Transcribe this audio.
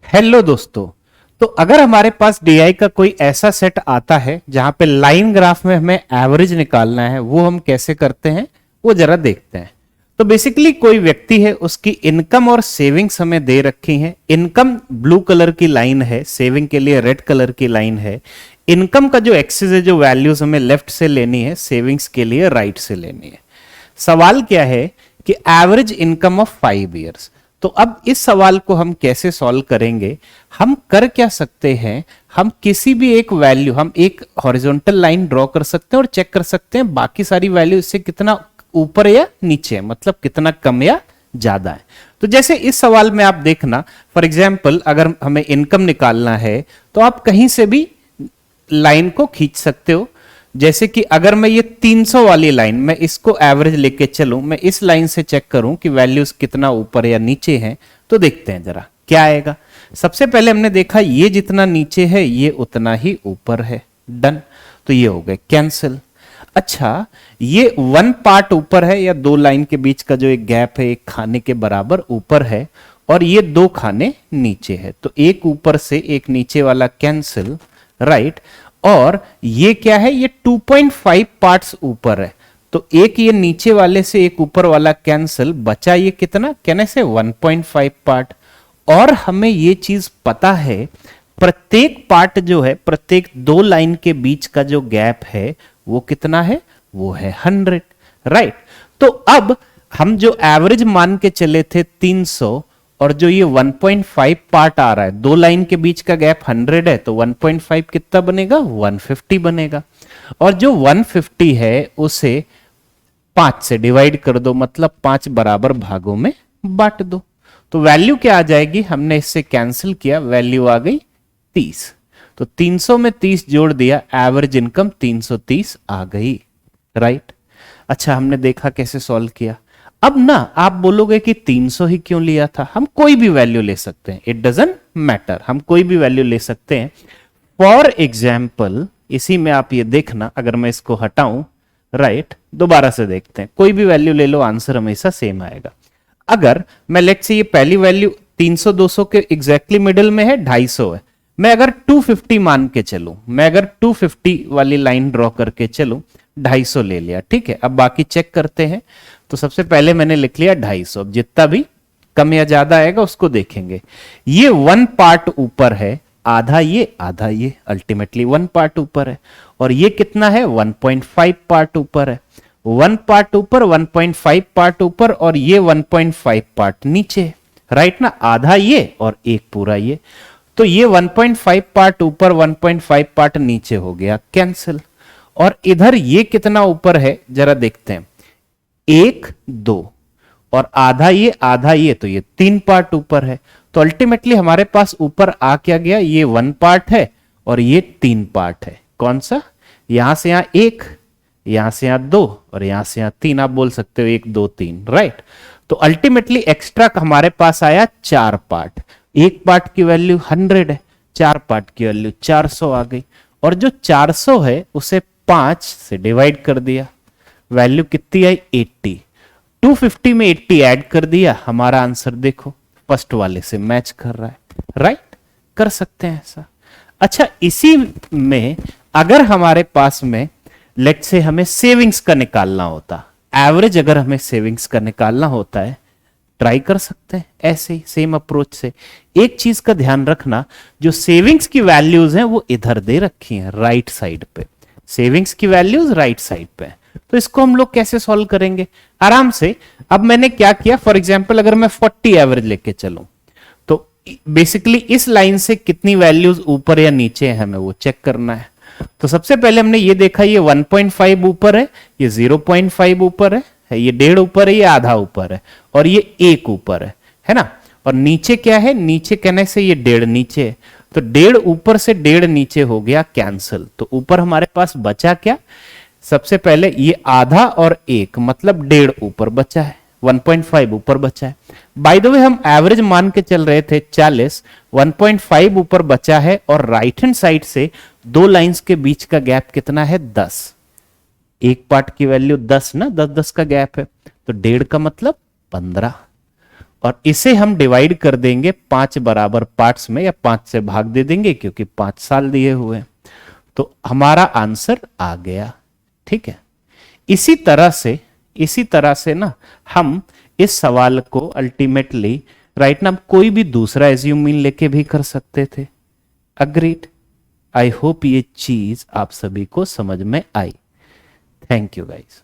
Hello दोस्तों। तो अगर हमारे पास डीआई का कोई ऐसा सेट आता है जहां पे लाइन ग्राफ में हमें एवरेज निकालना है, वो हम कैसे करते हैं वो जरा देखते हैं। तो बेसिकली कोई व्यक्ति है, उसकी इनकम और सेविंग्स हमें दे रखी हैं। इनकम ब्लू कलर की लाइन है, सेविंग के लिए रेड कलर की लाइन है। इनकम का जो एक्सिस है, जो वैल्यूज हमें लेफ्ट से लेनी है, सेविंग्स के लिए राइट से लेनी है। सवाल क्या है कि एवरेज इनकम ऑफ 5 इयर्स। तो अब इस सवाल को हम कैसे सॉल्व करेंगे? हम कर क्या सकते हैं, हम किसी भी एक वैल्यू, हम एक हॉरिजॉन्टल लाइन ड्रॉ कर सकते हैं और चेक कर सकते हैं बाकी सारी वैल्यू इससे कितना ऊपर या नीचे है, मतलब कितना कम या ज्यादा है। तो जैसे इस सवाल में आप देखना, फॉर एग्जाम्पल अगर हमें इनकम निकालना है तो आप कहीं से भी लाइन को खींच सकते हो। जैसे कि अगर मैं ये 300 वाली लाइन, मैं इसको एवरेज लेके चलूं, मैं इस लाइन से चेक करूं कि वैल्यूज कितना ऊपर या नीचे हैं, तो देखते हैं जरा क्या आएगा। सबसे पहले हमने देखा ये जितना नीचे है ये उतना ही ऊपर है, डन। तो ये हो गए कैंसिल। अच्छा, ये 1 पार्ट ऊपर है या 2 लाइन के बीच का जो एक गैप है, एक खाने के बराबर ऊपर है, और ये 2 खाने नीचे है, तो एक ऊपर से एक नीचे वाला कैंसिल, राइट। और ये क्या है, ये 2.5 पार्ट्स ऊपर है, तो एक ये नीचे वाले से एक ऊपर वाला कैंसिल, बचा ये कितना, कहने से 1.5 पार्ट। और हमें ये चीज पता है, प्रत्येक पार्ट जो है, प्रत्येक 2 लाइन के बीच का जो गैप है वो कितना है, वो है 100, राइट। तो अब हम जो एवरेज मान के चले थे 300, और जो ये 1.5 पार्ट आ रहा है, 2 लाइन के बीच का गैप 100 है, तो 1.5 कितना बनेगा, 150 बनेगा। और जो 150 है उसे 5 से डिवाइड कर दो, मतलब 5 बराबर भागों में बांट दो। तो वैल्यू क्या आ जाएगी, हमने इससे कैंसिल किया, वैल्यू आ गई 30। तो 300 में 30 जोड़ दिया, एवरेज इनकम 330 आ गई, राइट। अच्छा, हमने देखा कैसे सॉल्व किया। अब ना आप बोलोगे कि 300 ही क्यों लिया था, हम कोई भी वैल्यू ले सकते हैं, इट डजंट मैटर, हम कोई भी वैल्यू ले सकते हैं। फॉर एग्जाम्पल इसी में आप ये देखना, अगर मैं इसको हटाऊं, राइट, दोबारा से देखते हैं, कोई भी वैल्यू ले लो, आंसर हमेशा सेम आएगा। अगर मैं लेट्स से ये पहली वैल्यू 300 200 के एग्जैक्टली मिडिल में है, 250 है, मैं अगर 250 मान के चलूं, मैं अगर 250 वाली लाइन ड्रॉ करके चलूं, 250 ले लिया, ठीक है। अब बाकी चेक करते हैं। तो सबसे पहले मैंने लिख लिया 250, अब जितना भी कम या ज्यादा आएगा उसको देखेंगे। ये 1 पार्ट ऊपर है, आधा ये, अल्टीमेटली 1 पार्ट ऊपर है। और ये कितना है, 1.5 पार्ट ऊपर है। 1 पार्ट ऊपर, 1.5 पार्ट ऊपर, और ये 1.5 पार्ट नीचे, राइट ना, आधा ये और एक पूरा ये। तो ये 1.5 पार्ट ऊपर, 1.5 पार्ट नीचे हो गया, कैंसिल। और इधर ये कितना ऊपर है जरा देखते हैं, 1 2, और आधा ये, तो ये 3 पार्ट ऊपर है। तो अल्टीमेटली हमारे पास ऊपर आ क्या गया, ये 1 पार्ट है और ये 3 पार्ट है। कौन सा, यहां से यहां 1, यहां से यहां 2, और यहां से यहां 3, आप बोल सकते हो 1 2 3, राइट। तो अल्टीमेटली एक्स्ट्रा हमारे पास आया 4 पार्ट। एक पार्ट की वैल्यू 100 है, 4 पार्ट की वैल्यू 400 आ गई। और जो 400 है उसे 5 से डिवाइड कर दिया, वैल्यू कितनी आई, 80। 250 में 80 ऐड कर दिया, हमारा आंसर देखो फर्स्ट वाले से मैच कर रहा है, राइट। कर सकते हैं ऐसा। अच्छा, इसी में अगर हमारे पास में लेट्स से हमें सेविंग्स का निकालना होता, एवरेज अगर हमें सेविंग्स का निकालना होता है, ट्राई कर सकते हैं ऐसे ही सेम अप्रोच से। एक चीज का ध्यान रखना, जो सेविंग्स की वैल्यूज हैं वो इधर दे रखी हैं, राइट साइड पे, सेविंग्स की वैल्यूज राइट साइड पे। तो इसको हम लोग कैसे सॉल्व करेंगे, आराम से। अब मैंने क्या किया, फॉर एग्जांपल अगर मैं 40 एवरेज लेके चलूं, तो बेसिकली इस लाइन से कितनी वैल्यूज ऊपर या नीचे है हमें वो चेक करना है। तो सबसे पहले हमने ये देखा, ये 1.5 ऊपर है, ये 0.5 ऊपर है, ये 1.5 ऊपर है, ये आधा ऊपर है, और ये 1 ऊपर है ना। और नीचे क्या है, नीचे कहने से ये 1.5 नीचे है, तो 1.5 ऊपर से 1.5 नीचे हो गया, कैंसिल। तो ऊपर हमारे पास बचा क्या, सबसे पहले ये आधा और 1, मतलब 1.5 ऊपर बचा है, 1.5 ऊपर बचा है। बाय द वे हम एवरेज मान के चल रहे थे 40, 1.5 ऊपर बचा है, और राइट हैंड साइड से 2 लाइंस के बीच का गैप कितना है, 10। एक पार्ट की वैल्यू 10 ना, 10 10 का गैप है, तो 1.5 का मतलब 15। और इसे हम डिवाइड कर देंगे 5 बराबर पार्ट्स में, या 5 से भाग दे देंगे क्योंकि 5 साल दिए हुए हैं, तो हमारा आंसर आ गया। ठीक है, इसी तरह से ना हम इस सवाल को अल्टीमेटली राइट ना कोई भी दूसरा एज्यूम मीन लेके भी कर सकते थे। अग्रीड। आई होप ये चीज आप सभी को समझ में आई। Thank you guys.